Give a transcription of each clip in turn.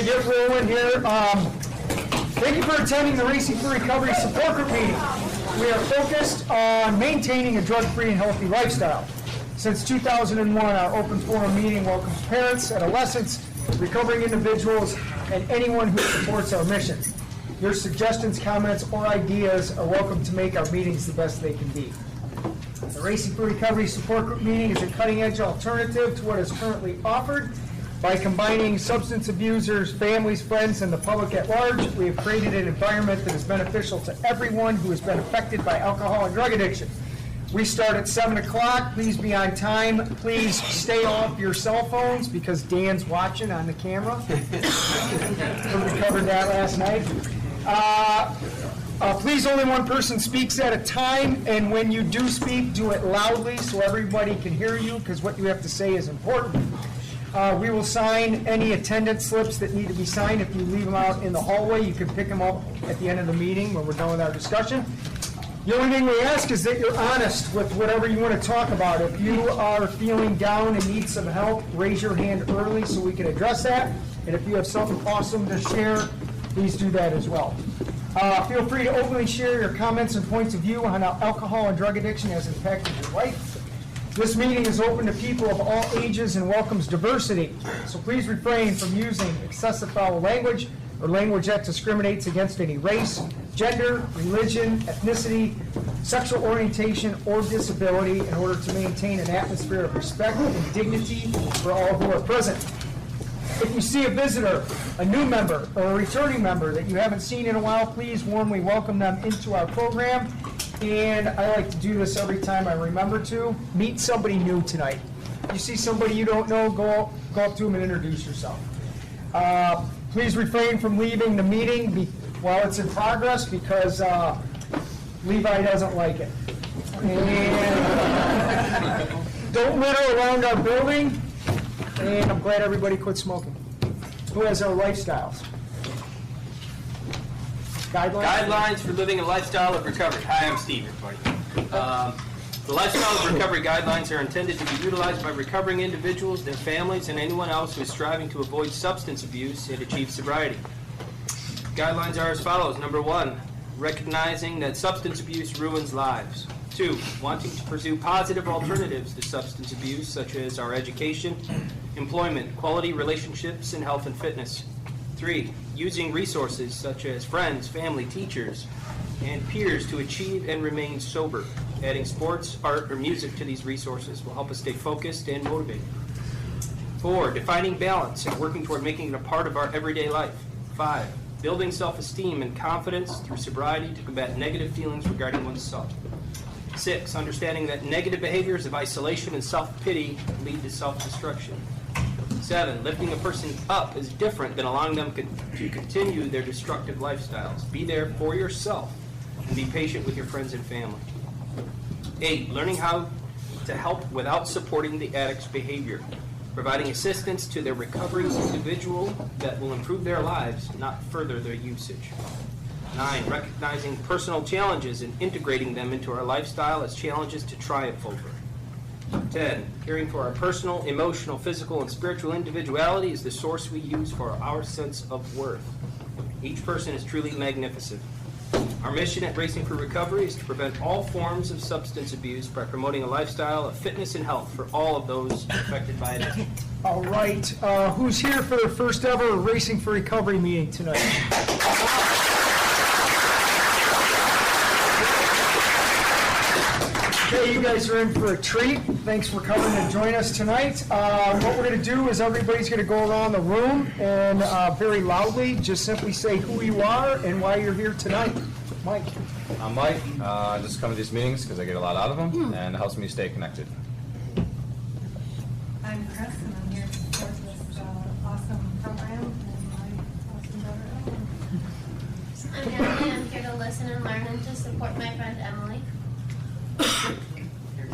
to get rolling here. Thank you for attending the Racing for Recovery Support Group meeting. We are focused on maintaining a drug-free and healthy lifestyle. Since 2001, our open forum meeting welcomes parents, adolescents, recovering individuals, and anyone who supports our mission. Your suggestions, comments, or ideas are welcome to make our meetings the best they can be. The Racing for Recovery Support Group meeting is a cutting-edge alternative to what is currently offered. By combining substance abusers, families, friends, and the public at large, we have created an environment that is beneficial to everyone who has been affected by alcohol and drug addiction. We start at 7 o'clock. Please be on time. Please stay off your cell phones because Dan's watching on the camera. We covered that last night. Please, only one person speaks at a time, and when you do speak, do it loudly so everybody can hear you, because what you have to say is important. We will sign any attendance slips that need to be signed. If you leave them out in the hallway, you can pick them up at the end of the meeting when we're done with our discussion. The only thing we ask is that you're honest with whatever you want to talk about. If you are feeling down and need some help, raise your hand early so we can address that. And if you have something awesome to share, please do that as well. Feel free to openly share your comments and points of view on how alcohol and drug addiction has impacted your life. This meeting is open to people of all ages and welcomes diversity. So please refrain from using excessive foul language or language that discriminates against any race, gender, religion, ethnicity, sexual orientation, or disability in order to maintain an atmosphere of respect and dignity for all who are present. If you see a visitor, a new member, or a returning member that you haven't seen in a while, please warmly welcome them into our program. And I like to do this every time I remember to. Meet somebody new tonight. You see somebody you don't know, go up to them and introduce yourself. Please refrain from leaving the meeting while it's in progress because Levi doesn't like it. And don't litter around our building. And I'm glad everybody quit smoking. Who has our lifestyles? Guidelines for living a lifestyle of recovery. Hi, I'm Steve, everybody. The Lifestyle of Recovery guidelines are intended to be utilized by recovering individuals, their families, and anyone else who is striving to avoid substance abuse and achieve sobriety. Guidelines are as follows. Number 1, recognizing that substance abuse ruins lives. 2, wanting to pursue positive alternatives to substance abuse, such as our education, employment, quality relationships, and health and fitness. 3, using resources such as friends, family, teachers, and peers to achieve and remain sober. Adding sports, art, or music to these resources will help us stay focused and motivated. 4, defining balance and working toward making it a part of our everyday life. 5, building self-esteem and confidence through sobriety to combat negative feelings regarding oneself. 6, understanding that negative behaviors of isolation and self-pity lead to self-destruction. 7, lifting a person up is different than allowing them to continue their destructive lifestyles. Be there for yourself and be patient with your friends and family. 8, learning how to help without supporting the addict's behavior, providing assistance to their recovering individual that will improve their lives, not further their usage. 9, recognizing personal challenges and integrating them into our lifestyle as challenges to triumph over. 10, caring for our personal, emotional, physical, and spiritual individuality is the source we use for our sense of worth. Each person is truly magnificent. Our mission at Racing for Recovery is to prevent all forms of substance abuse by promoting a lifestyle of fitness and health for all of those affected by it. All right. Who's here for their first ever Racing for Recovery meeting tonight? Okay, you guys are in for a treat. Thanks for coming to join us tonight. What we're going to do is everybody's going to go around the room and very loudly just simply say who you are and why you're here tonight. Mike. I'm Mike. I just come to these meetings because I get a lot out of them and it helps me stay connected. I'm Chris, and I'm here to support this awesome program and my awesome daughter, Ellen. I'm Emily. I'm here to listen and learn and to support my friend Emily. Here to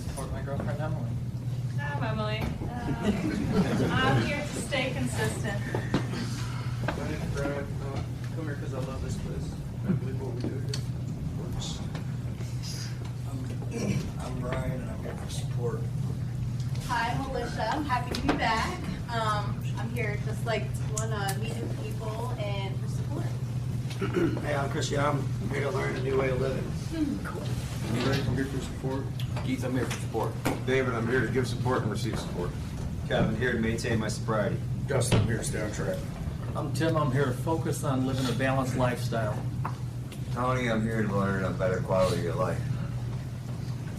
support my girlfriend Emily. I'm Emily. I'm here to stay consistent. My name's Brad. Come here because I love this place. I believe what we do here works. I'm Brian, and I'm here for support. Hi, I'm Alicia. I'm happy to be back. I'm here just like to wanna meet new people and for support. Hey, I'm Chris Young. I'm here to learn a new way of living. Rick, I'm here for support. Keith, I'm here for support. David, I'm here to give support and receive support. Kevin, here to maintain my sobriety. Justin, I'm here to stay on track. I'm Tim, I'm here to focus on living a balanced lifestyle. Tony, I'm here to learn a better quality of life.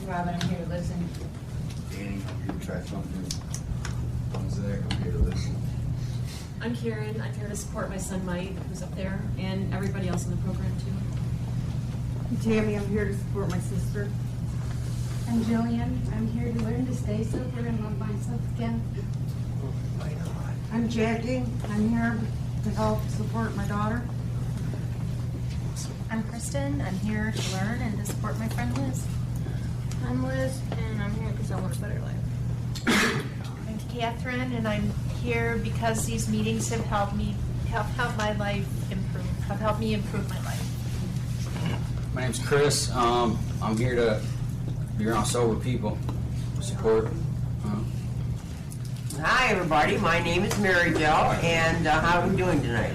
Robin, I'm here to listen. Danny, I'm here to try something new. I'm Zach, I'm here to listen. I'm Karen. I'm here to support my son Mike, who's up there, and everybody else in the program too. Tammy, I'm here to support my sister. I'm Jillian. I'm here to learn to stay sober and love myself again. I'm Jackie. I'm here to help support my daughter. I'm Kristen. I'm here to learn and to support my friend Liz. I'm Liz, and I'm here because I want a better life. I'm Catherine, and I'm here because these meetings have helped me help my life improve. Have helped me improve my life. My name's Chris. I'm here to be around sober people, support. Hi, everybody. My name is Mary Jo, and how are we doing tonight?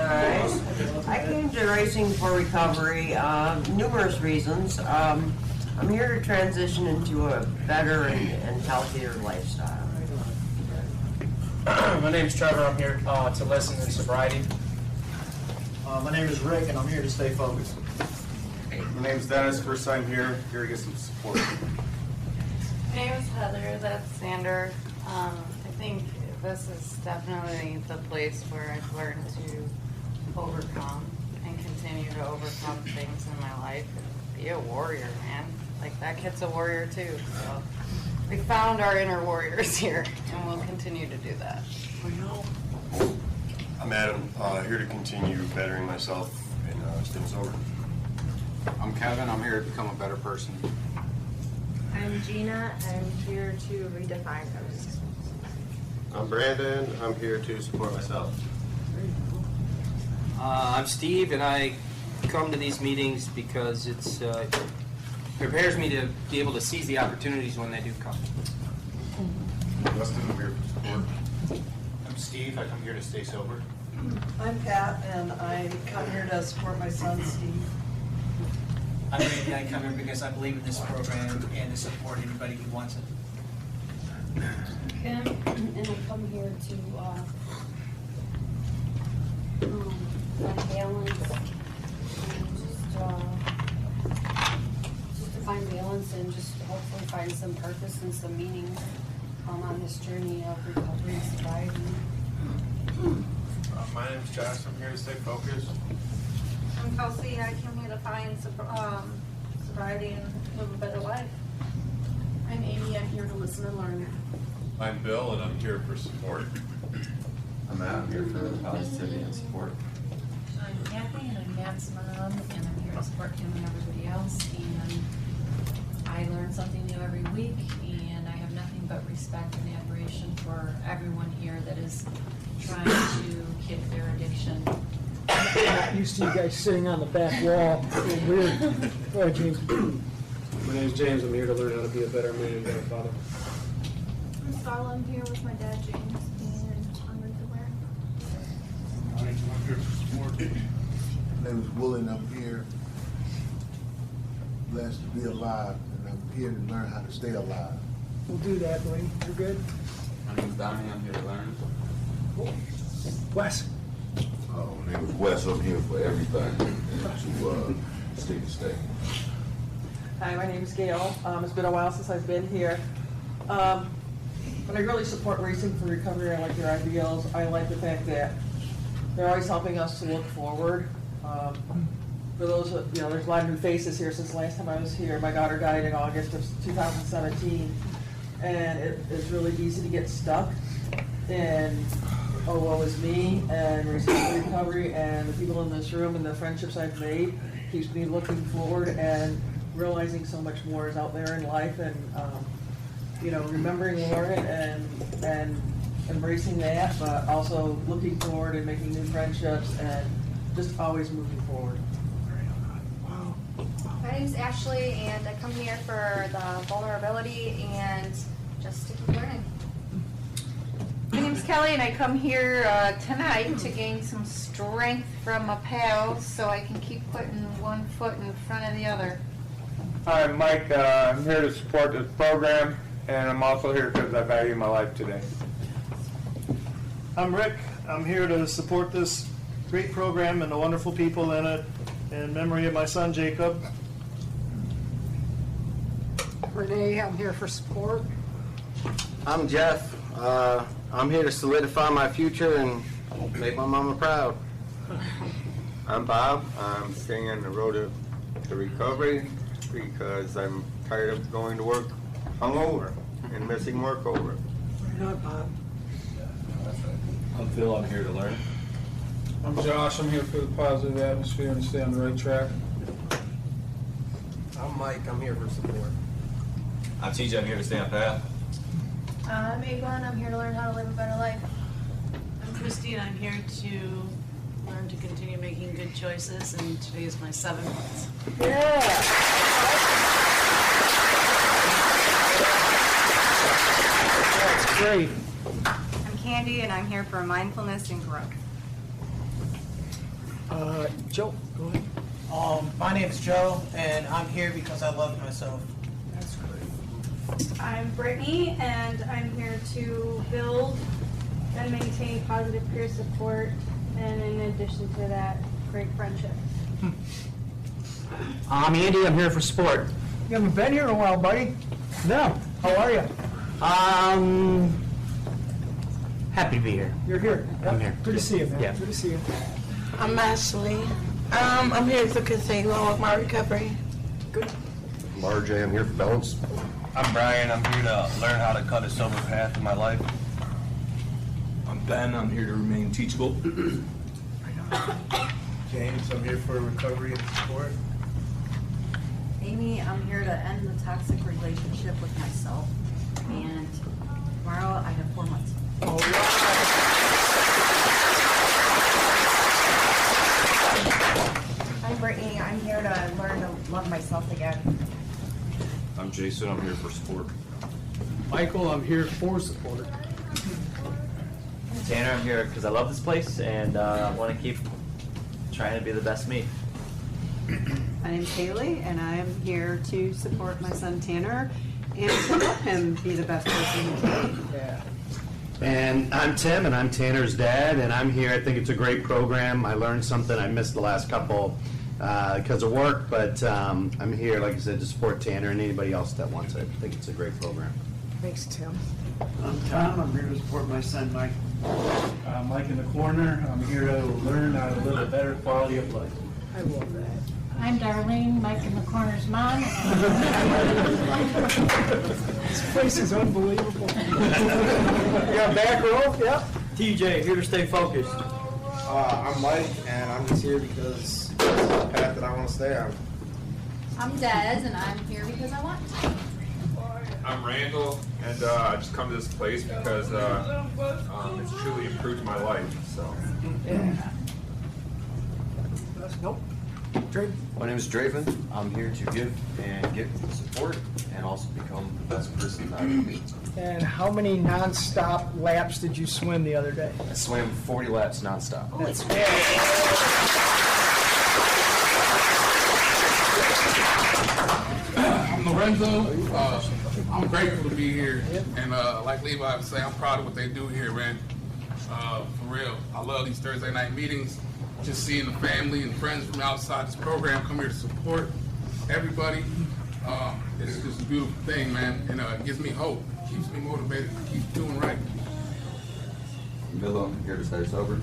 All right. I came to Racing for Recovery, numerous reasons. I'm here to transition into a better and healthier lifestyle. My name is Trevor. I'm here to listen in sobriety. My name is Rick, and I'm here to stay focused. My name's Dennis. First time here to get some support. My name is Heather, that's Sander. I think this is definitely the place where I've learned to overcome and continue to overcome things in my life and be a warrior, man. Like, that kid's a warrior too, so we found our inner warriors here, and we'll continue to do that. I'm Adam, here to continue bettering myself and staying sober. I'm Kevin. I'm here to become a better person. I'm Gina. I'm here to redefine those. I'm Brandon. I'm here to support myself. I'm Steve, and I come to these meetings because it's prepares me to be able to seize the opportunities when they do come. Justin, I'm here for support. I'm Steve. I come here to stay sober. I'm Pat, and I come here to support my son, Steve. I'm Randy. I come here because I believe in this program and to support anybody who wants it. Kim, and I come here to find balance and just to find balance and just hopefully find some purpose and some meaning on this journey of recovery and sobriety. My name's Josh. I'm here to stay focused. I'm Kelsey. I came here to find sobriety and live a better life. I'm Amy. I'm here to listen and learn. I'm Bill, and I'm here for support. I'm Matt. I'm here for positivity and support. I'm Kathy, and I'm Matt's mom, and I'm here to support him and everybody else. And I learn something new every week, and I have nothing but respect and admiration for everyone here that is trying to kick their addiction. I'm not used to you guys sitting on the back wall. It's weird. Go ahead, James. My name's James. I'm here to learn how to be a better man and better father. I'm Starla. I'm here with my dad, James, and I'm ready to learn. I'm here for support. My name is Willie, and I'm here blessed to be alive, and I'm here to learn how to stay alive. We'll do that, buddy. You're good. My name's Donnie. I'm here to learn. Cool. Wes. My name is Wes. I'm here for everything to stay. Hi, my name is Gail. It's been a while since I've been here. But I really support Racing for Recovery. I like their ideals. I like the fact that they're always helping us to look forward. For those, there's a lot of new faces here since the last time I was here. My daughter died in August of 2017, and it's really easy to get stuck in, oh, woe is me, and Racing for Recovery, and the people in this room and the friendships I've made keeps me looking forward and realizing so much more is out there in life, and remembering Lauren and embracing that, but also looking forward and making new friendships and just always moving forward. My name's Ashley, and I come here for the vulnerability and just to keep learning. name's Kelly, and I come here tonight to gain some strength from my pals so I can keep putting one foot in front of the other. Hi, I'm Mike. I'm here to support this program, and I'm also here because I value my life today. I'm Rick. I'm here to support this great program and the wonderful people in it in memory of my son, Jacob. Renee, I'm here for support. I'm Jeff. I'm here to solidify my future and make my mama proud. I'm Bob. I'm staying on the road to recovery because I'm tired of going to work hungover and missing work over. Not Bob. I'm Phil. I'm here to learn. I'm Josh. I'm here for the positive atmosphere and stay on the right track. I'm Mike. I'm here for support. I'm TJ. I'm here to stay on path. I'm Eglin. I'm here to learn how to live a better life. I'm Christine. I'm here to learn to continue making good choices, and today is my 7th month. Yeah. That's great. I'm Candy, and I'm here for mindfulness and growth. Joe, go ahead. My name's Joe, and I'm here because I love myself. That's great. I'm Brittany, and I'm here to build and maintain positive peer support, and in addition to that, great friendship. I'm Andy. I'm here for sport. You haven't been here in a while, buddy. No. How are you? Happy to be here. You're here. Yep. I'm here. Good to see you, man. Yeah. Good to see you. I'm Ashley. I'm here to continue on with my recovery. Good. I'm RJ. I'm here for balance. I'm Brian. I'm here to learn how to cut a sober path in my life. I'm Ben. I'm here to remain teachable. James. I'm here for recovery and support. Amy, I'm here to end the toxic relationship with myself. And tomorrow I have 4 months. All right. I'm Brittany. I'm here to learn to love myself again. I'm Jason. I'm here for support. Michael, I'm here for support. Tanner, I'm here because I love this place and I want to keep trying to be the best me. My name's Haley, and I'm here to support my son Tanner and to help him be the best person he can be. Yeah. And I'm Tim, and I'm Tanner's dad, and I'm here. I think it's a great program. I learned something I missed the last couple because of work, but I'm here, like I said, to support Tanner and anybody else that wants it. I think it's a great program. Thanks, Tim. I'm Tom. I'm here to support my son, Mike. Mike in the corner. I'm here to learn how to live a better quality of life. I love that. I'm Darlene, Mike in the corner's mom. This place is unbelievable. Yeah, back row, yeah. TJ, here to stay focused. I'm Mike, and I'm just here because it's the path that I want to stay on. I'm Des, and I'm here because I want to. I'm Randall, and I just come to this place because it's truly improved my life. So. Yeah. Nope. Drake. My name is Draven. I'm here to give and get support and also become the best person I can be. And how many non-stop laps did you swim the other day? I swam 40 laps nonstop. That's I'm Lorenzo. I'm grateful to be here. And like Levi would say, I'm proud of what they do here, man. For real. I love these Thursday night meetings. Just seeing the family and friends from outside this program come here to support everybody. It's just a beautiful thing, man. And it gives me hope. Keeps me motivated to keep doing right. I'm Milo. I'm here to stay sober.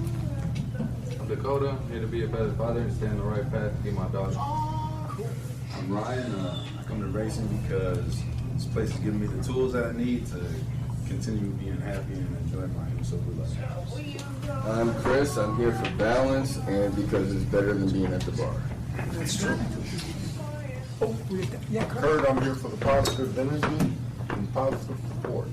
I'm Dakota. I'm here to be a better father and stay on the right path to be my daughter. I'm Ryan. I come to racing because this place has given me the tools that I need to continue being happy and enjoy my new sober life. I'm Chris. I'm here for balance and because it's better than being at the bar. That's true. Oh, yeah, Kurt, I'm here for the positive energy and positive support.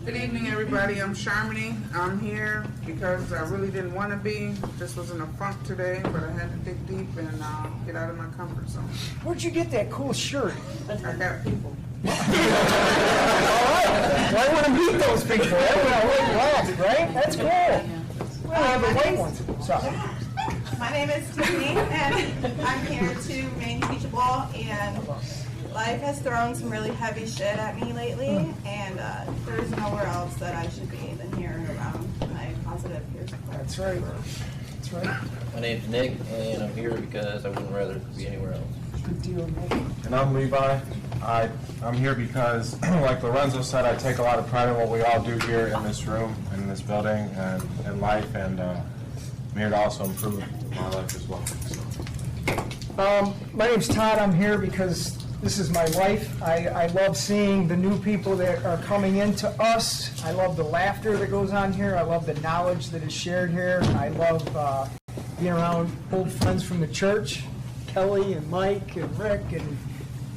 Good evening, everybody. I'm Sharmini. I'm here because I really didn't want to be. Just was in a funk today, but I had to dig deep and get out of my comfort zone. Where'd you get that cool shirt? I got people. All right. Well, I want to meet those people. Why right? That's cool. We don't have the white ones. Sorry. My name is Tiffany, and I'm here to remain teachable, and life has thrown some really heavy shit at me lately, and there's nowhere else that I should be than here around my positive peer support. That's right. That's right. My name's Nick, and I'm here because I wouldn't rather be anywhere else. Good deal, Nick. And I'm Levi. I'm here because, like Lorenzo said, I take a lot of pride in what we all do here in this room, in this building, and in life, and I'm here to also improve my life as well. My name's Todd. I'm here because this is my life. I love seeing the new people that are coming into us. I love the laughter that goes on here. I love the knowledge that is shared here. I love being around old friends from the church, Kelly and Mike and Rick, and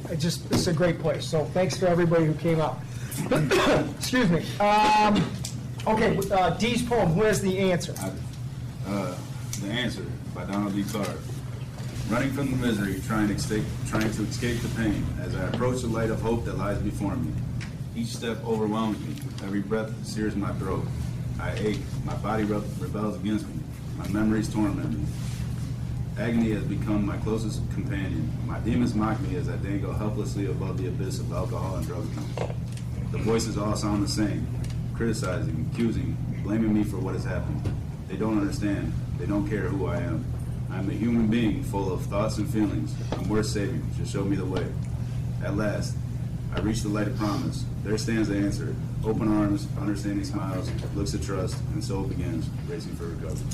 it's a great place. So thanks to everybody who came out. Excuse me. Okay, Dee's poem. Who has the answer? The Answer by Donald D. Clark. Running from the misery, trying to escape the pain, as I approach the light of hope that lies before me. Each step overwhelms me. Every breath sears my throat. I ache. My body rebels against me. My memories torment me. Agony has become my closest companion. My demons mock me as I dangle helplessly above the abyss of alcohol and drug abuse. The voices all sound the same, criticizing, accusing, blaming me for what has happened. They don't understand. They don't care who I am. I'm a human being full of thoughts and feelings. I'm worth saving. Just show me the way. At last, I reach the light of promise. There stands the answer. Open arms, understanding smiles, looks of trust, and so it begins, racing for recovery.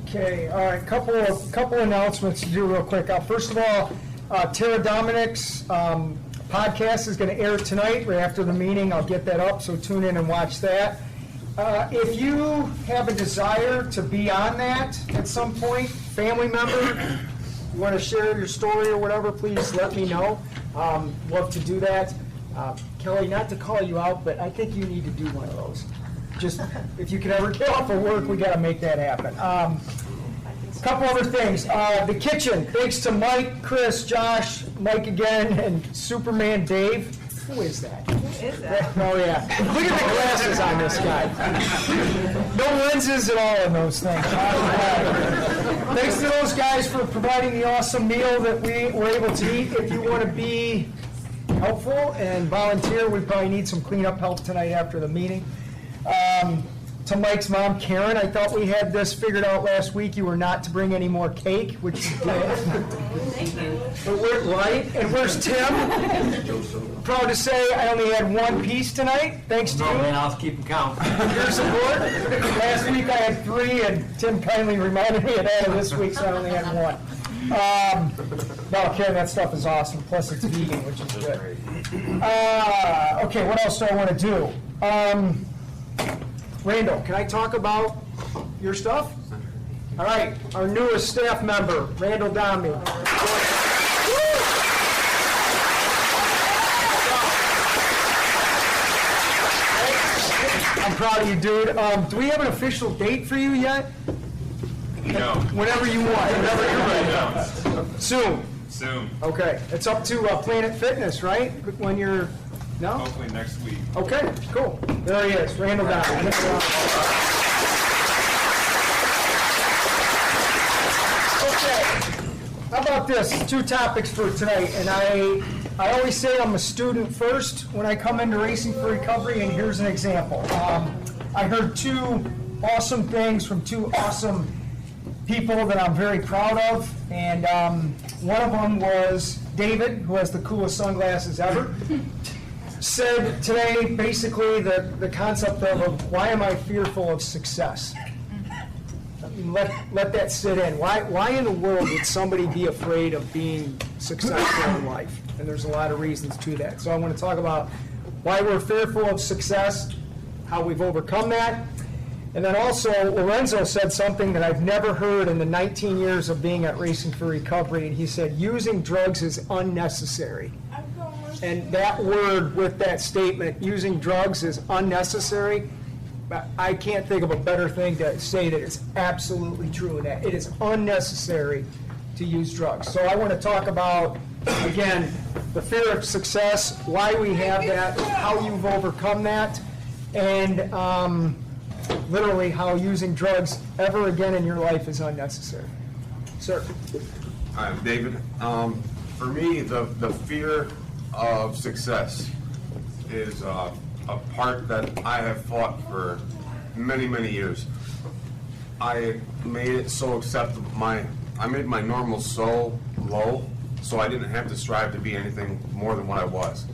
Okay, all right, couple announcements to do real quick. First of all, Tara Dominic's podcast is going to air tonight, right after the meeting. I'll get that up, so tune in and watch that. If you have a desire to be on that at some point, family member, you want to share your story or whatever, please let me know. Love to do that. Kelly, not to call you out, but I think you need to do one of those. Just, if you can ever get off of work, we got to make that happen. Couple other things. The kitchen, thanks to Mike, Chris, Josh, Mike again, and Superman Dave. Who is that? Who is that? Oh, yeah. Look at the glasses on this guy. No lenses at all in those things. Thanks to those guys for providing the awesome meal that we were able to eat. If you want to be helpful and volunteer, we probably need some cleanup help tonight after the meeting. To Mike's mom, Karen, I thought we had this figured out last week. You were not to bring any more cake, which you did. Thank you. But we're right. And where's Tim? Proud to say I only had one piece tonight, thanks to you. Oh, man, I'll keep count. Your support. Last week I had 3, and Tim kindly reminded me of that this week, so I only had 1. No, Karen, that stuff is awesome. Plus, it's vegan, which is good. Okay, what else do I want to do? Randall, can I talk about your stuff? All right, our newest staff member, Randall Dombey. I'm proud of you, dude. Do we have an official date for you yet? No. Whenever you want. Whenever you're ready. Soon. Soon. Okay. It's up to Planet Fitness, right? When you're... No? Hopefully next week. Okay, cool. There he is, Randall Down. Okay. How about this? 2 topics for tonight, and I always say I'm a student first when I come into Racing for Recovery, and here's an example. I heard 2 awesome things from 2 awesome people that I'm very proud of, and one of them was David, who has the coolest sunglasses ever. Said today basically the concept of why am I fearful of success? I mean, let that sit in. Why in the world would somebody be afraid of being successful in life? And there's a lot of reasons to that. So I want to talk about why we're fearful of success, how we've overcome that, and then also Lorenzo said something that I've never heard in the 19 years of being at Racing for Recovery, and he said using drugs is unnecessary. And that word with that statement, using drugs is unnecessary, I can't think of a better thing to say that it's absolutely true in that. It is unnecessary to use drugs. So I want to talk about, again, the fear of success, why we have that, how you've overcome that, and literally how using drugs ever again in your life is unnecessary. Sir. Hi, I'm David. For me, the fear of success is a part that I have fought for many, many years. I made it so acceptable. I made my normal so low, so I didn't have to strive to be anything more than what I was.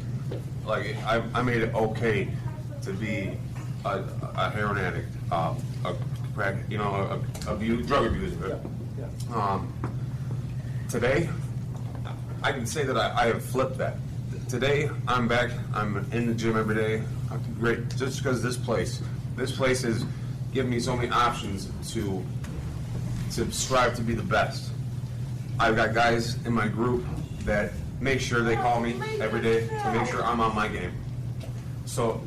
Like I made it okay to be a heroin addict, a crack, drug abuser. Today, I can say that I have flipped that. Today, I'm back. I'm in the gym every day. Great, just because this place has given me so many options to strive to be the best. I've got guys in my group that make sure they call me every day to make sure I'm on my game. So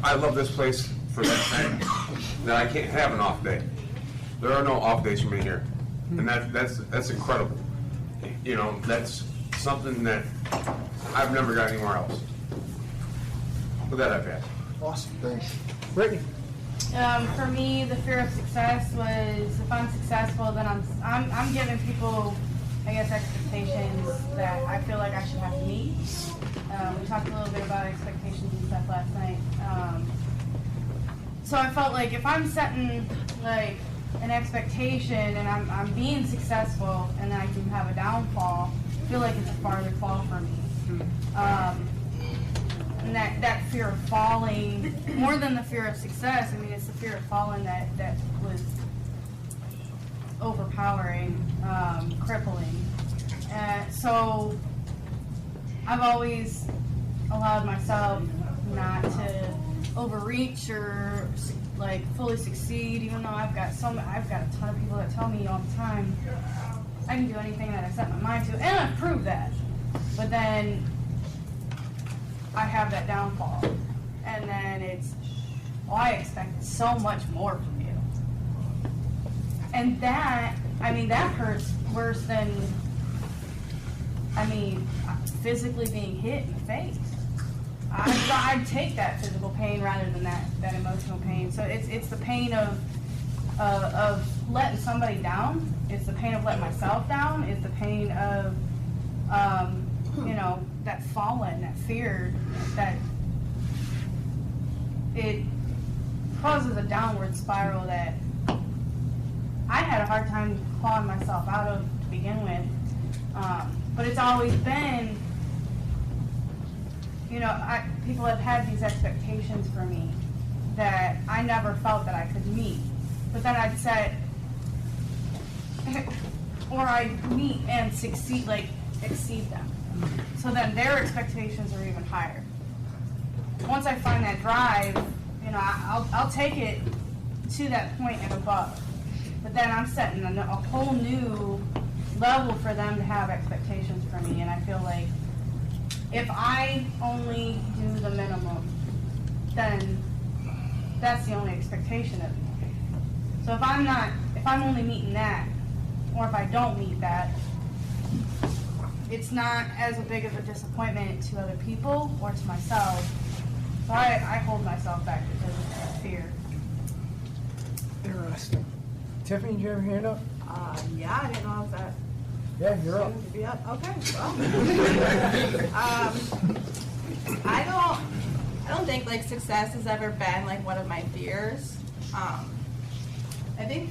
I love this place for that fact that I can't have an off day. There are no off days for me here, and that's incredible. That's something that I've never got anywhere else. With that, I've had. Awesome, thanks. Brittany. For me, the fear of success was if I'm successful, then I'm giving people, I guess, expectations that I feel like I should have to meet. We talked a little bit about expectations and stuff last night. So I felt like if I'm setting like an expectation and I'm being successful and then I can have a downfall, I feel like it's a farther fall for me. And that fear of falling, more than the fear of success, I mean, it's the fear of falling that was overpowering, crippling. So I've always allowed myself not to overreach or like fully succeed, even though I've got a ton of people that tell me all the time I can do anything that I set my mind to, and I've proved that. But then I have that downfall, and then it's, I expect so much more from you. And that hurts worse than, physically being hit in the face. I'd take that physical pain rather than that emotional pain. So it's the pain of letting somebody down. It's the pain of letting myself down. It's the pain of, that falling, that fear, that it causes a downward spiral that I had a hard time clawing myself out of to begin with. But it's always been, people have had these expectations for me that I never felt that I could meet. But then I'd set, or I'd meet and succeed, exceed them. So then their expectations are even higher. Once I find that drive, I'll take it to that point and above. But then I'm setting a whole new level for them to have expectations for me, and I feel like if I only do the minimum, then that's the only expectation of me. So if I'm only meeting that, or if I don't meet that, it's not as a big of a disappointment to other people or to myself. So I hold myself back because of that fear. Interesting. Tiffany, did you have your hand up? Yeah, I didn't know I was that. Yeah, you're up. To be up. Okay, well. I don't think success has ever been one of my fears. I think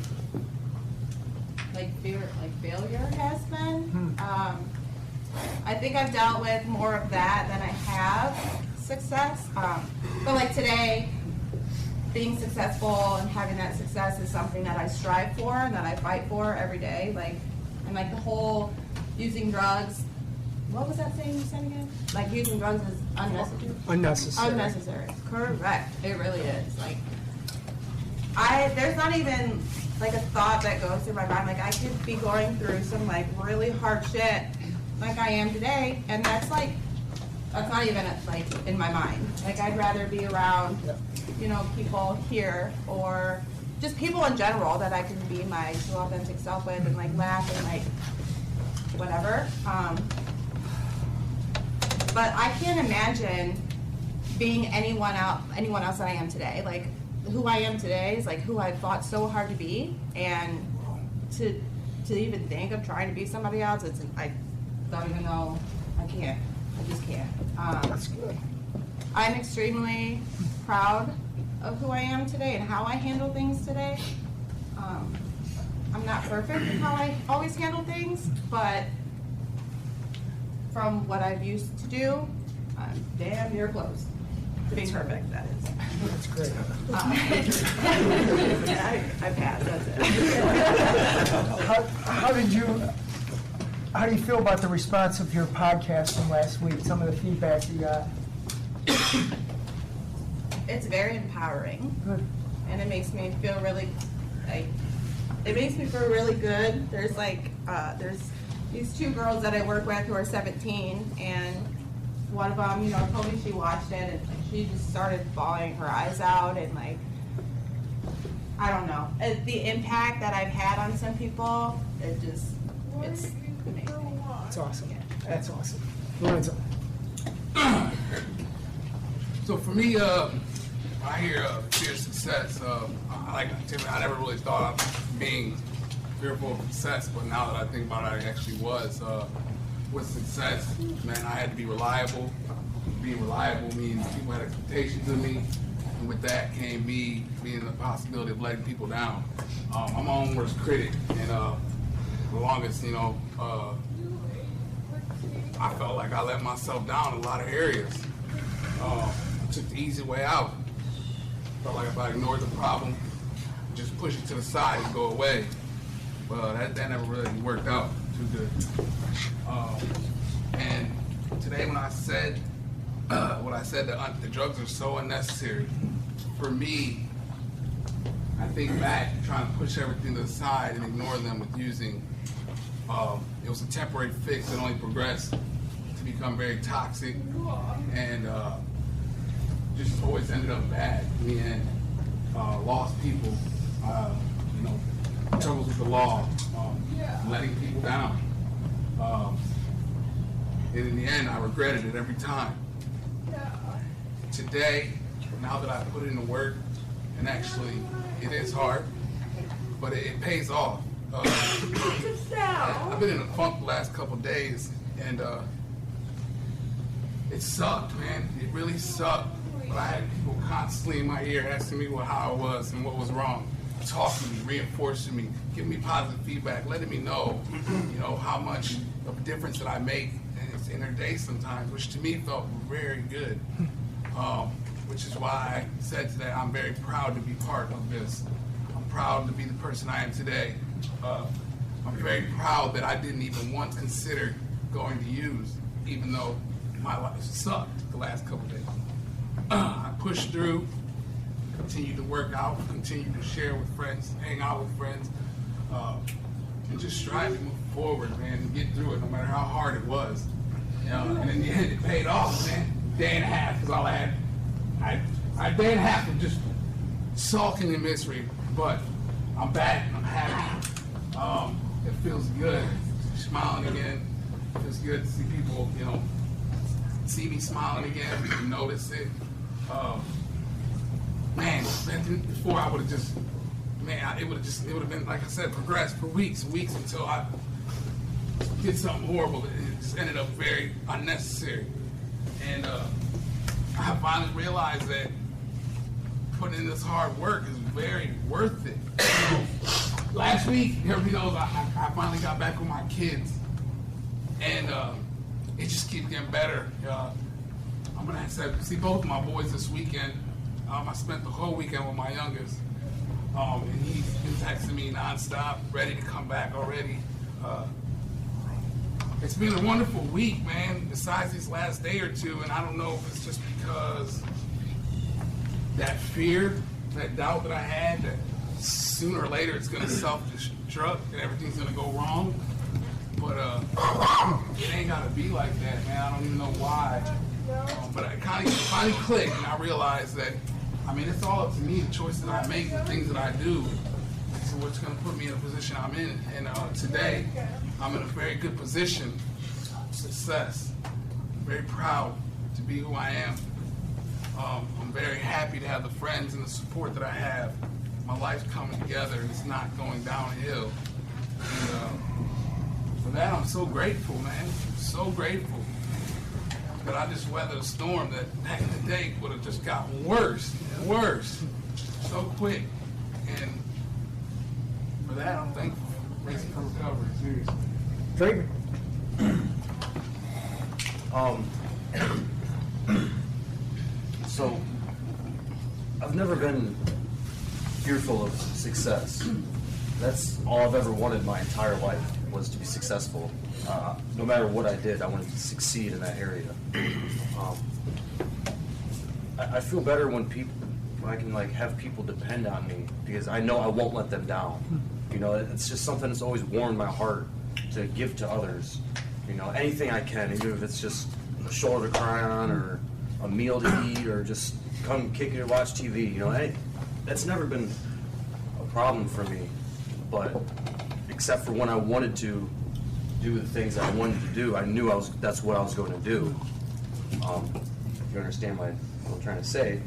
failure has been. I think I've dealt with more of that than I have success. But today, being successful and having that success is something that I strive for and that I fight for every day. And the whole using drugs, what was that saying you said again? Using drugs is unnecessary? Unnecessary. Unnecessary. Correct. It really is. There's not even a thought that goes through my mind. I could be going through some really hard shit like I am today, and that's not even in my mind. I'd rather be around, people here or just people in general that I can be my true authentic self with and laugh and whatever. But I can't imagine being anyone else that I am today. who I am today is like who I fought so hard to be, and to even think of trying to be somebody else, it's I don't even know. I can't. I just can't. That's good. I'm extremely proud of who I am today and how I handle things today. I'm not perfect in how I always handle things, but from what I've used to do, I'm damn near close to being perfect, that is. That's great. I passed, that's it. How do you feel about the response of your podcast from last week, some of the feedback you got? It's very empowering. Good. And it makes me feel really, it makes me feel really good. There's there's these two girls that I work with who are 17, and one of them, told me she watched it, and she just started bawling her eyes out, and I don't know. The impact that I've had on some people, it's amazing. That's awesome. That's awesome. Lorenzo. So for me, when I hear fear of success, I never really thought of being fearful of success, but now that I think about it, I actually was. With success, man, I had to be reliable. Being reliable means people had expectations of me, and with that came me being the possibility of letting people down. I'm my own worst critic, and the longest, I felt like I let myself down in a lot of areas. Took the easy way out. Felt like if I ignored the problem, just push it to the side and go away. But that never really worked out too good. And today when I said that the drugs are so unnecessary, for me, I think back trying to push everything to the side and ignore them with using, it was a temporary fix that only progressed to become very toxic and just always ended up bad in the end. Lost people, troubles with the law, letting people down. And in the end, I regretted it every time. Today, now that I put in the work, and actually it is hard, but it pays off. I've been in a funk the last couple days, and it sucked, man. It really sucked. But I had people constantly in my ear asking me how I was and what was wrong, talking to me, reinforcing me, giving me positive feedback, letting me know, how much of a difference that I make in their day sometimes, which to me felt very good. Which is why I said today I'm very proud to be part of this. I'm proud to be the person I am today. I'm very proud that I didn't even once consider going to use, even though my life sucked the last couple days. I pushed through, continued to work out, continued to share with friends, hang out with friends, and just strive to move forward, man, and get through it no matter how hard it was. And in the end, it paid off, man. Day and a half is all I had. A day and a half of just sulking in misery, but I'm back, I'm happy. It feels good, smiling again. It feels good to see people, see me smiling again, notice it. Before I would have just, it would have been, like I said, progressed for weeks and weeks until I did something horrible. It just ended up very unnecessary. And I finally realized that putting in this hard work is very worth it. Last week, everybody knows I finally got back with my kids. And it just keeps getting better. I'm going to see both of my boys this weekend. I spent the whole weekend with my youngest. And he's been texting me nonstop, ready to come back already. It's been a wonderful week, man, besides this last day or two, and I don't know if it's just because that fear, that doubt that I had, that sooner or later it's going to self-destruct and everything's going to go wrong. But it ain't got to be like that, man. I don't even know why. But I kind of finally clicked, and I realized that, it's all up to me, the choices that I make, the things that I do. This is what's going to put me in the position I'm in. And today, I'm in a very good position of success. I'm very proud to be who I am. I'm very happy to have the friends and the support that I have. My life's coming together and it's not going downhill. And for that, I'm so grateful, man. So grateful that I just weathered a storm that back in the day would have just gotten worse and worse so quick. And for that, I'm thankful for Racing for Recovery, seriously. Drayton. So, I've never been fearful of success. That's all I've ever wanted my entire life, was to be successful. No matter what I did, I wanted to succeed in that area. I feel better when I can like have people depend on me, because I know I won't let them down. You know, it's just something that's always warmed my heart to give to others. You know, anything I can, even if it's just a shoulder to cry on, or a meal to eat, or just come kick it or watch TV. You know, that's never been a problem for me. But except for when I wanted to do the things that I wanted to do, I knew that's what I was going to do. If you understand what I'm trying to say.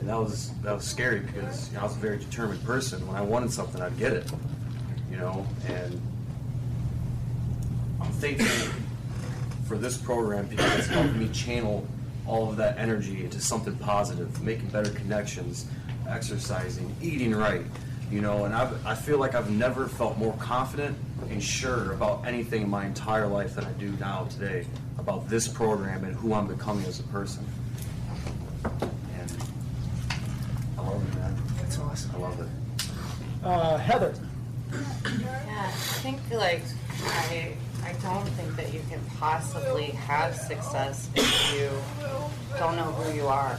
And that was scary, because I was a very determined person. When I wanted something, I'd get it. You know, and I'm thankful for this program, because it's helped me channel all of that energy into something positive, making better connections, exercising, eating right. You know, and I feel like I've never felt more confident and sure about anything in my entire life than I do now today, about this program and who I'm becoming as a person. And I love it, man. That's awesome. I love it. Heather. Yeah, I think like I don't think that you can possibly have success if you don't know who you are.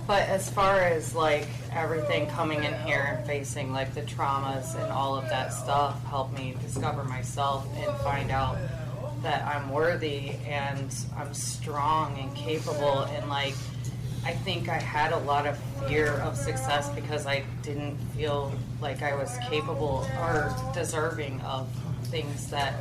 But as far as like everything coming in here and facing like the traumas and all of that stuff helped me discover myself and find out that I'm worthy and I'm strong and capable. And like I think I had a lot of fear of success because I didn't feel like I was capable or deserving of things that,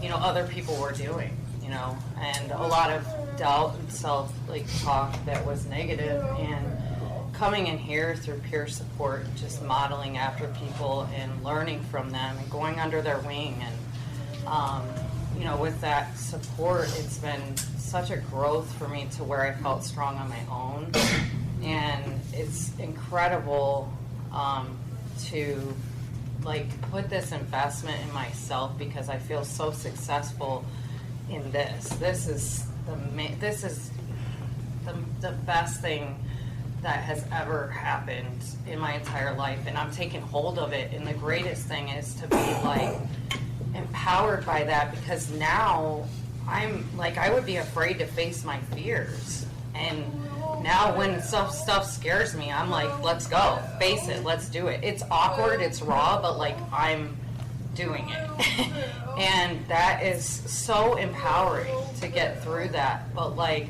you know, other people were doing, you know, and a lot of doubt and self-talk that was negative. And coming in here through peer support, just modeling after people and learning from them and going under their wing, and you know, with that support, it's been such a growth for me to where I felt strong on my own. And it's incredible to like put this investment in myself, because I feel so successful in this. This is the best thing that has ever happened in my entire life, and I'm taking hold of it. And the greatest thing is to be like empowered by that, because now I'm like, I would be afraid to face my fears, and now when stuff scares me, I'm like, let's go, face it, let's do it. It's awkward, it's raw, but like I'm doing it. And that is so empowering to get through that. But like,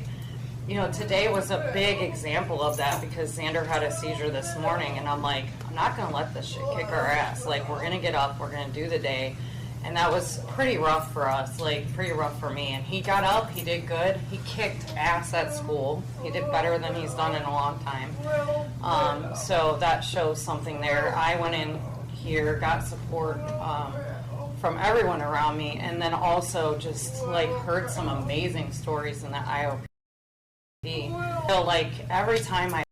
you know, today was a big example of that, because Xander had a seizure this morning, and I'm like, I'm not gonna let this shit kick our ass. Like, we're gonna get up, we're gonna do the day. And that was pretty rough for us, like pretty rough for me. And he got up, he did good. He kicked ass at school. He did better than he's done in a long time. So that shows something there. I went in here, got support from everyone around me, and then also just like heard some amazing stories in the IOP. So like every time I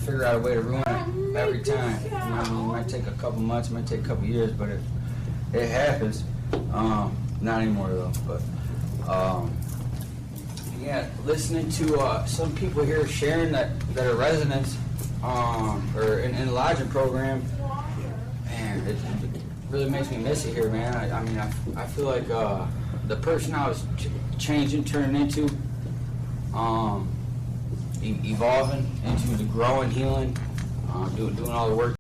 figure out a way to ruin it every time. I mean, it might take a couple months, it might take a couple years, but it happens. Not anymore though, but yeah, listening to some people here sharing that are residents or in the lodging program, man, it really makes me miss it here, man. I mean, I feel like the person I was changing, turning into, evolving into the growing, healing, doing all the work.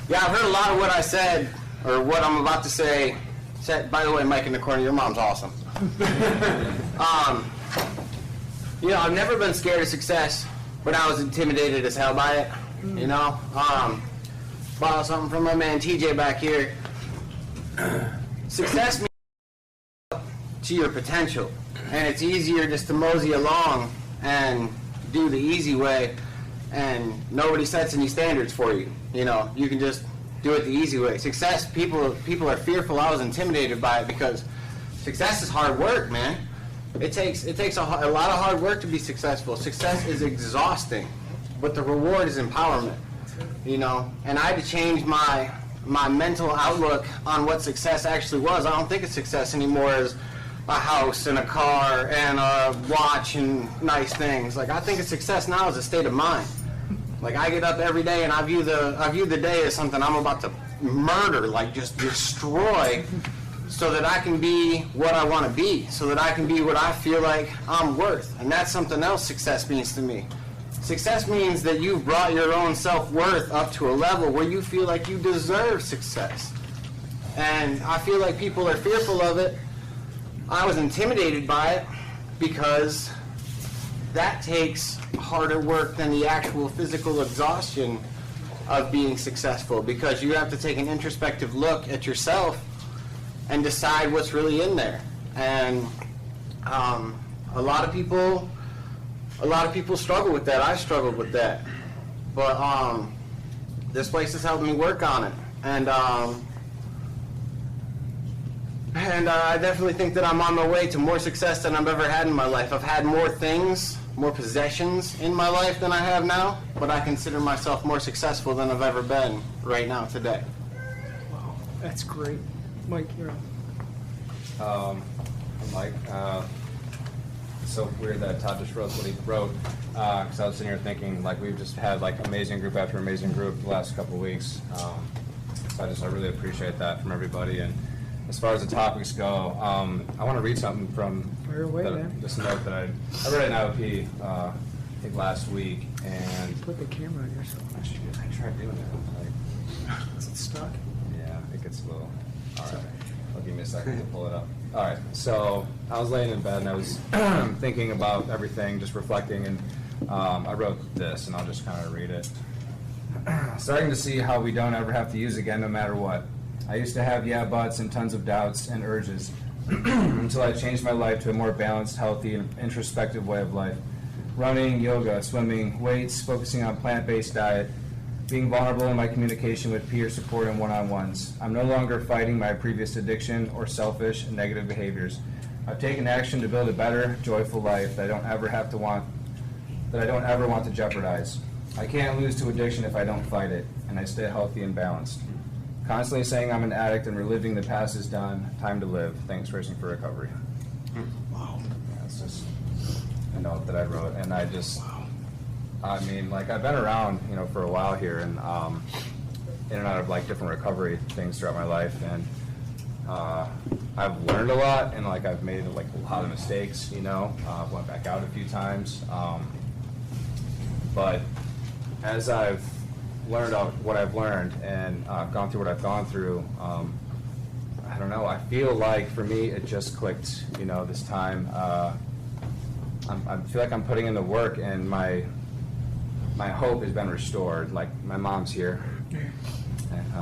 Yeah, I've heard a lot of what I said, or what I'm about to say. By the way, Mike in the corner, your mom's awesome. You know, I've never been scared of success, but I was intimidated as hell by it. You know, borrow something from my man TJ back here. Success means to your potential, and it's easier just to mosey along and do the easy way, and nobody sets any standards for you. You know, you can just do it the easy way. Success, people are fearful. I was intimidated by it because success is hard work, man. It takes a lot of hard work to be successful. Success is exhausting, but the reward is empowerment. You know, and I had to change my mental outlook on what success actually was. I don't think of success anymore as a house and a car and a watch and nice things. Like, I think of success now as a state of mind. Like, I get up every day and I view the day as something I'm about to murder, like just destroy, so that I can be what I want to be, so that I can be what I feel like I'm worth. And that's something else success means to me. Success means that you've brought your own self-worth up to a level where you feel like you deserve success. And I feel like people are fearful of it. I was intimidated by it because that takes harder work than the actual physical exhaustion of being successful, because you have to take an introspective look at yourself and decide what's really in there. And a lot of people struggle with that. I struggled with that, but this place has helped me work on it. And I definitely think that I'm on my way to more success than I've ever had in my life. I've had more things, more possessions in my life than I have now, but I consider myself more successful than I've ever been right now today. Wow, that's great. Mike, you're I'm Mike. It's so weird that Todd just wrote what he wrote, because I was sitting here thinking, like, we've just had like amazing group after amazing group the last couple of weeks. So I really appreciate that from everybody. And as far as the topics go, I want to read something from this note that I read in IOP, I think last week, and put the camera on yourself. I tried doing that. Like, is it stuck? Yeah, it gets a little. All right, I'll give me a second to pull it up. All right, so I was laying in bed and I was thinking about everything, just reflecting, and I wrote this, and I'll just kind of read it. Starting to see how we don't ever have to use again, no matter what. I used to have yeah buts and tons of doubts and urges until I changed my life to a more balanced, healthy, and introspective way of life. Running, yoga, swimming, weights, focusing on plant-based diet, being vulnerable in my communication with peer support and one-on-ones. I'm no longer fighting my previous addiction or selfish and negative behaviors. I've taken action to build a better, joyful life that I don't ever want to jeopardize. I can't lose to addiction if I don't fight it, and I stay healthy and balanced. Constantly saying I'm an addict and reliving the past is done. Time to live. Thanks, Racing for Recovery. Wow. Yeah, it's just a note that I wrote, and I mean, like, I've been around, for a while here, and in and out of like different recovery things throughout my life, and I've learned a lot, and like I've made like a lot of mistakes, you know. Went back out a few times, but as I've learned what I've learned and gone through what I've gone through, I don't know, I feel like for me it just clicked, you know, this time. I feel like I'm putting in the work, and my hope has been restored. Like, my mom's here, and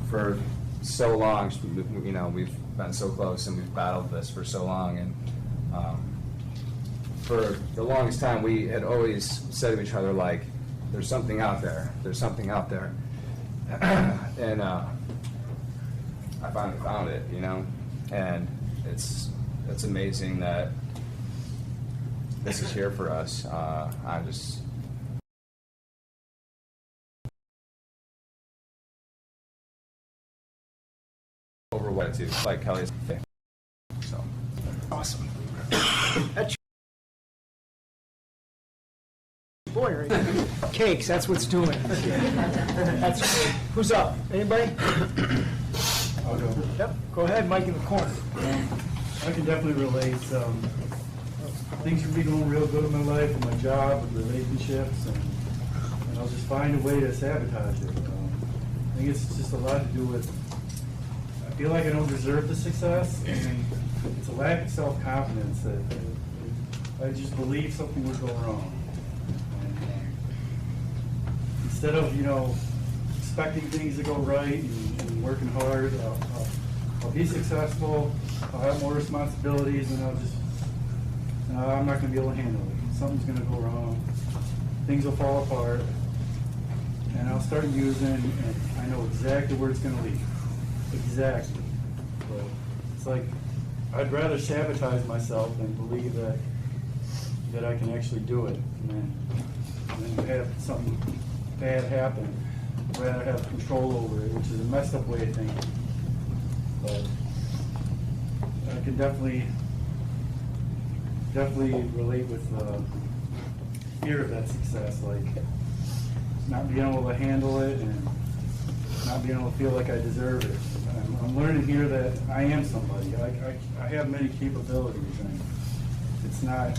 for so long, you know, we've been so close and we've battled this for so long, and for the longest time we had always said to each other, like, there's something out there, there's something out there. And I finally found it, you know, and it's amazing that this is here for us. I'm just overwhelmed too, like Kelly's thing. So Awesome. That's your boy right there. Cakes, that's what's doing it. That's great. Who's up? Anybody? I'll go. Yep, go ahead, Mike in the corner. I can definitely relate. Things can be going real good in my life, with my job, with relationships, and I'll just find a way to sabotage it. I think it's just a lot to do with, I feel like I don't deserve the success, and it's a lack of self-confidence that I just believe something would go wrong. And, instead of, you know, expecting things to go right and working hard, I'll be successful, I'll have more responsibilities, and I'll just, I'm not going to be able to handle it. Something's going to go wrong. Things will fall apart. And I'll start using, and I know exactly where it's going to lead. Exactly. But it's like, I'd rather sabotage myself than believe that I can actually do it. And then have something bad happen. I'd rather have control over it, which is a messed up way of thinking. But I can definitely relate with fear of that success, like not being able to handle it and not being able to feel like I deserve it. I'm learning here that I am somebody. I have many capabilities, and it's not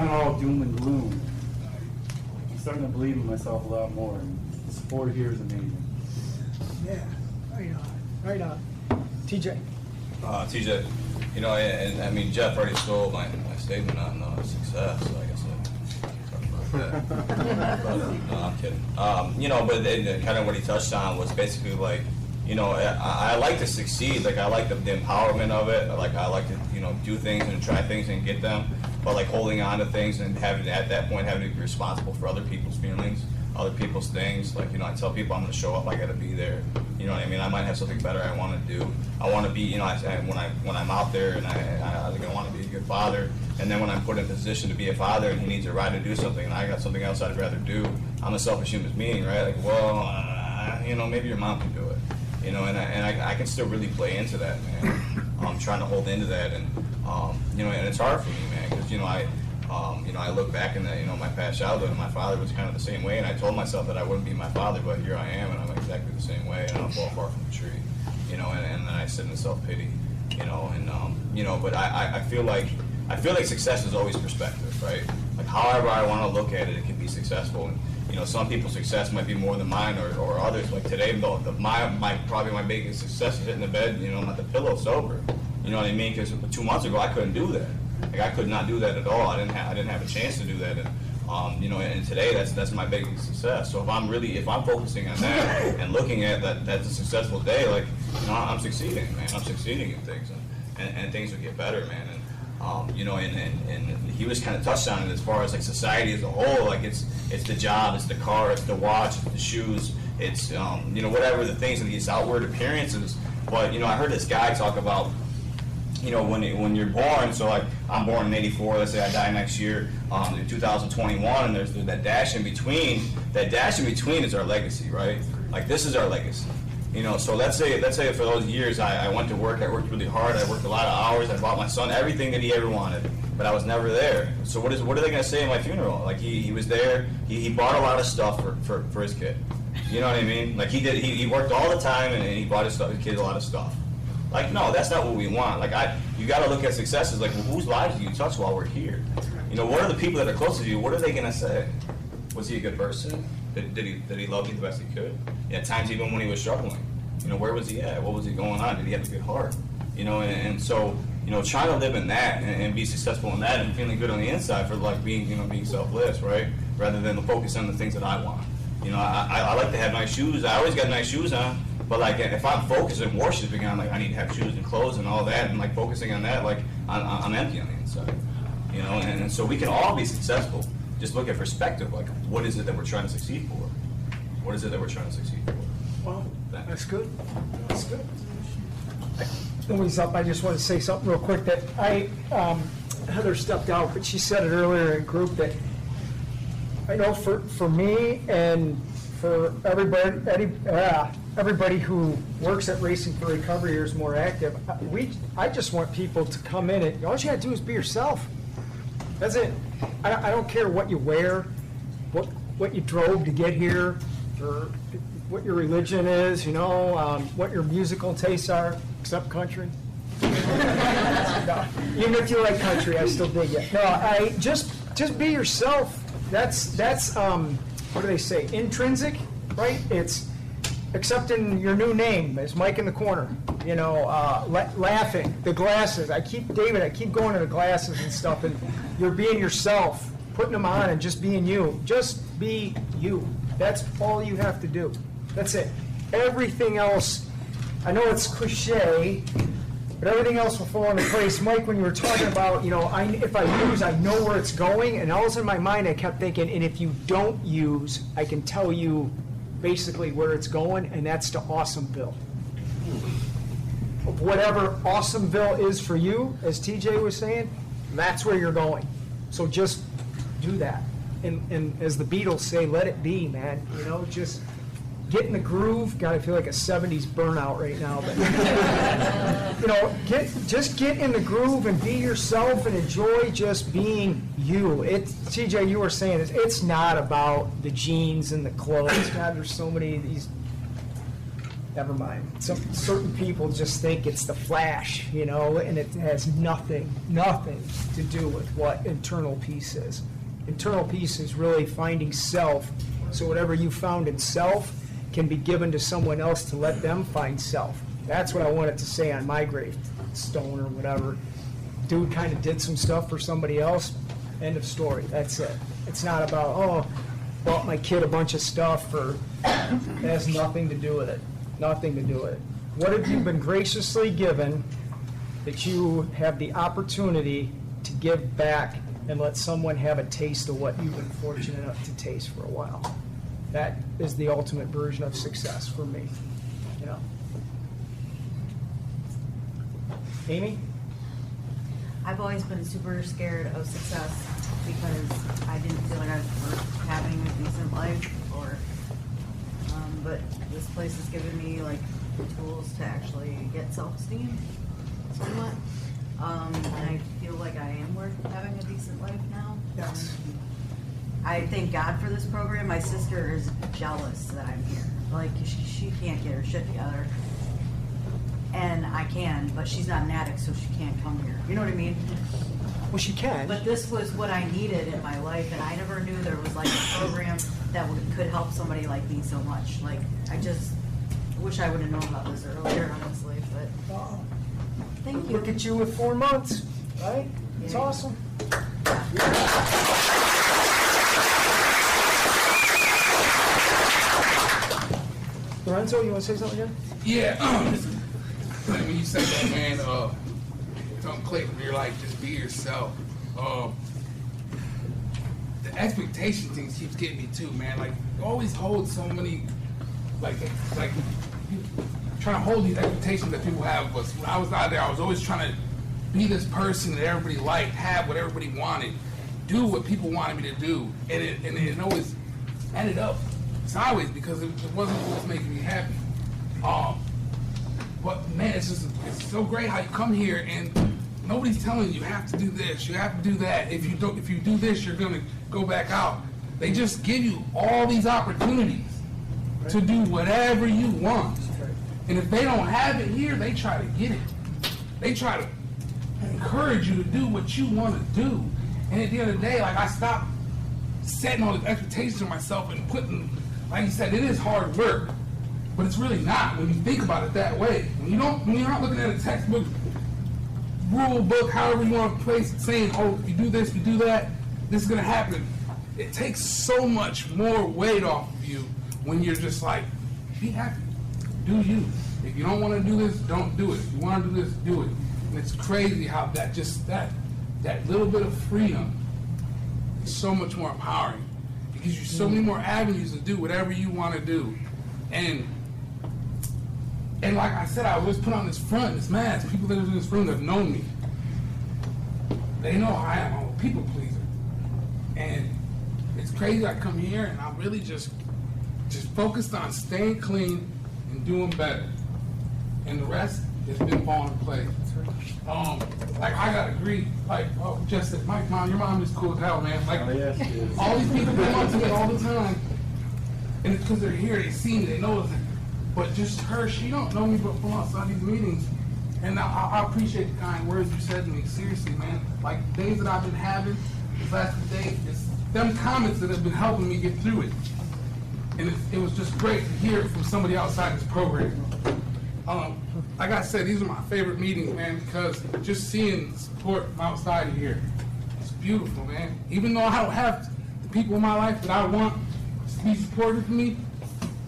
all doom and gloom. I'm starting to believe in myself a lot more, and the support here is amazing. Yeah, right on. TJ. TJ, you know, and I mean, Jeff already stole my statement on success, so I guess I'll talk about that. But, no, I'm kidding. You know, but kind of what he touched on was basically like, you know, I like to succeed. Like, I like the empowerment of it. I like to, you know, do things and try things and get them. But like holding on to things and having, at that point, having to be responsible for other people's feelings, other people's things. Like, you know, I tell people I'm going to show up, I got to be there. You know what I mean? I might have something better I want to do. I want to be, you know, when I'm out there, and I want to be a good father. And then when I'm put in a position to be a father and he needs a ride to do something and I got something else I'd rather do, I'm a selfish human being, right? Like, well, you know, maybe your mom can do it. You know, and I can still really play into that, man. I'm trying to hold into that, and you know, and it's hard for me, man, because you know, I look back in the, you know, my past childhood, and my father was kind of the same way, and I told myself that I wouldn't be my father, but here I am, and I'm exactly the same way, and I'm fall far from the tree, you know, and then I sit in the self-pity, you know, and you know, but I feel like success is always perspective, right? Like, however I want to look at it, it can be successful, and you know, some people's success might be more than mine, or others. Like today, probably my biggest success is hitting the bed, you know, on the pillow sober. You know what I mean? Because 2 months ago, I couldn't do that. Like, I could not do that at all. I didn't have a chance to do that. And you know, and today that's my biggest success. So if I'm focusing on that and looking at that's a successful day, like, you know, I'm succeeding, man. I'm succeeding in things, and things will get better, man. And you know, and he was kind of touched on it as far as like society as a whole. Like, it's the job, it's the car, it's the watch, it's the shoes, it's you know, whatever the things and these outward appearances. But you know, I heard this guy talk about, you know, when you're born. So like, I'm born in '84. Let's say I die next year, in 2021, and there's that dash in between. That dash in between is our legacy, right? Like, this is our legacy. You know, so let's say for those years I went to work, I worked really hard, I worked a lot of hours, I bought my son everything that he ever wanted, but I was never there. So what are they gonna say at my funeral? Like he was there, he bought a lot of stuff for his kid. You know what I mean? Like he worked all the time and he bought his kid a lot of stuff. Like, no, that's not what we want. Like you gotta look at success as like, well, whose lives do you touch while we're here? You know, what are the people that are close to you, what are they gonna say? Was he a good person? Did he love you the best he could? At times even when he was struggling. You know, where was he at? What was he going on? Did he have a good heart? You know, and so, you know, trying to live in that and be successful in that and feeling good on the inside for like being selfless, right? Rather than focus on the things that I want. You know, I like to have nice shoes. I always got nice shoes on. But like if I'm focused on worshiping, I'm like I need to have shoes and clothes and all that, and like focusing on that, like I'm empty on the inside. You know, and so we can all be successful. Just look at perspective, like what is it that we're trying to succeed for? What is it that we're trying to succeed for? Well, that's good. That's good. Nobody's up. I just want to say something real quick that Heather stepped out, but she said it earlier in group that I know for me and for everybody who works at Racing for Recovery or is more active, I just want people to come in and all you gotta do is be yourself. That's it. I don't care what you wear, what you drove to get here, or what your religion is, you know, what your musical tastes are, except country. No, even if you like country, I still dig it. No, I just be yourself. That's what do they say? Intrinsic, right? It's accepting your new name as Mike in the corner. You know, laughing, the glasses. I keep going to the glasses and stuff, and you're being yourself, putting them on and just being you. Just be you. That's all you have to do. That's it. Everything else, I know it's cliche, but everything else will fall into place. Mike, when you were talking about, you know, if I use, I know where it's going, and always in my mind I kept thinking, and if you don't use, I can tell you basically where it's going, and that's to Awesomeville. Whatever Awesomeville is for you, as TJ was saying, that's where you're going. So just do that. And as the Beatles say, let it be, man. You know, just get in the groove. God, I feel like a 70s burnout right now. But, you know, just get in the groove and be yourself and enjoy just being you. TJ, you were saying, it's not about the jeans and the clothes. God, there's so many of these. Never mind. Certain people just think it's the flash, you know, and it has nothing to do with what internal peace is. Internal peace is really finding self, so whatever you found in self can be given to someone else to let them find self. That's what I wanted to say on my gravestone or whatever. Dude kind of did some stuff for somebody else, end of story, that's it. It's not about, bought my kid a bunch of stuff, it has nothing to do with it. Nothing to do with it. What have you been graciously given that you have the opportunity to give back and let someone have a taste of what you've been fortunate enough to taste for a while? That is the ultimate version of success for me. You know. Amy? I've always been super scared of success because I didn't feel like I was worth having a decent life, but this place has given me like the tools to actually get self-esteem somewhat. And I feel like I am worth having a decent life now. Yes. I thank God for this program. My sister is jealous that I'm here. Like she can't get her shit together. And I can, but she's not an addict, so she can't come here. You know what I mean? Well, she can. But this was what I needed in my life, and I never knew there was like a program that could help somebody like me so much. Like, I just wish I would have known about this earlier, honestly, but thank you. Look at you with 4 months, right? It's awesome. Lorenzo, you want to say something again? Yeah, when you say that, man, don't click. You're like, just be yourself. The expectation thing keeps getting me too, man. Like, you always hold so many, like you trying to hold these expectations that people have of us. When I was out there, I was always trying to be this person that everybody liked, have what everybody wanted, do what people wanted me to do, and it always ended up sideways because it wasn't what was making me happy. But man, it's so great how you come here and nobody's telling you have to do this, you have to do that. If you do this, you're gonna go back out. They just give you all these opportunities to do whatever you want. And if they don't have it here, they try to get it. They try to encourage you to do what you want to do. And at the end of the day, like, I stopped setting all these expectations on myself and putting, like you said, it is hard work, but it's really not when you think about it that way. When you're not looking at a textbook, rule book, however you want to place it, saying, oh, if you do this, you do that, this is going to happen. It takes so much more weight off of you when you're just like, be happy, do you. If you don't want to do this, don't do it. If you want to do this, do it. And it's crazy how that little bit of freedom is so much more empowering. It gives you so many more avenues to do whatever you want to do. And like I said, I always put on this front, this mask. People that are in this room that have known me, they know how I am. I'm a people pleaser. And it's crazy. I come here and I'm really just focused on staying clean and doing better. And the rest has been falling in place. Like, I gotta agree, like, just said, Mike, Mom, your mom is cool as hell, man. Like, all these people come up to me all the time, and it's because they're here, they see me, they know it. But just her, she don't know me but from outside these meetings. And I appreciate the kind words you said to me, seriously, man. Like, days that I've been having, this last few days, it's them comments that have been helping me get through it. And it was just great to hear it from somebody outside this program. Like I said, these are my favorite meetings, man, because just seeing the support from outside of here, it's beautiful, man. Even though I don't have the people in my life that I want to be supportive of me,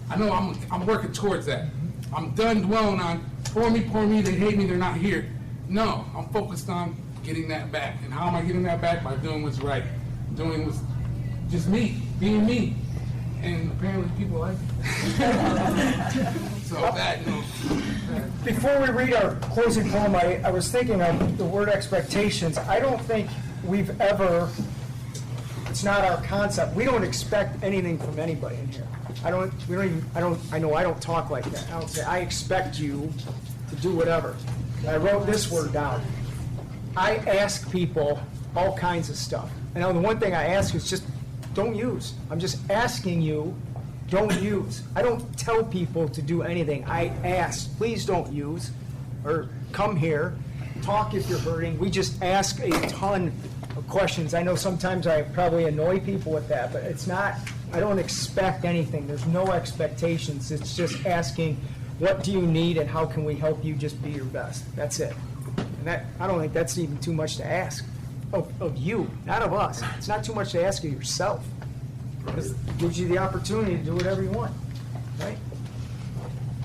I know I'm working towards that. I'm done dwelling on, poor me, they hate me, they're not here. No, I'm focused on getting that back. And how am I getting that back? By doing what's right. Doing what's just me, being me. And apparently people like it. So that, you know. Before we read our closing poem, I was thinking of the word expectations. I don't think we've ever, it's not our concept. We don't expect anything from anybody in here. I know I don't talk like that. I don't say, I expect you to do whatever. And I wrote this word down. I ask people all kinds of stuff. And the one thing I ask is just don't use. I'm just asking you, don't use. I don't tell people to do anything. I ask, please don't use, or come here, talk if you're hurting. We just ask a ton of questions. I know sometimes I probably annoy people with that, but it's not, I don't expect anything. There's no expectations. It's just asking, what do you need and how can we help you just be your best? That's it. And that, I don't think that's even too much to ask of you, not of us. It's not too much to ask of yourself. It gives you the opportunity to do whatever you want, right?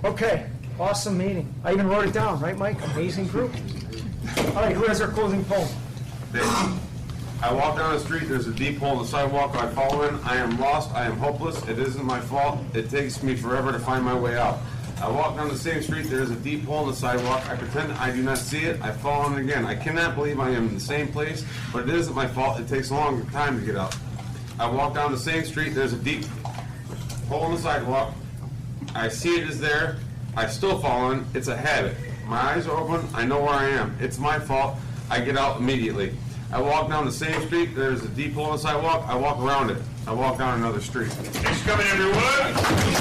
Okay, awesome meeting. I even wrote it down, right, Mike? Amazing group. All right, who has our closing poem? I walk down the street, there's a deep hole in the sidewalk I fall in. I am lost, I am hopeless, it isn't my fault. It takes me forever to find my way out. I walk down the same street, there's a deep hole in the sidewalk. I pretend I do not see it, I fall in again. I cannot believe I am in the same place, but it isn't my fault. It takes a long time to get out. I walk down the same street, there's a deep hole in the sidewalk. I see it is there, I still fall in. It's a habit. My eyes are open, I know where I am. It's my fault, I get out immediately. I walk down the same street, there's a deep hole in the sidewalk, I walk around it. I walk down another street. Thanks for coming, everyone!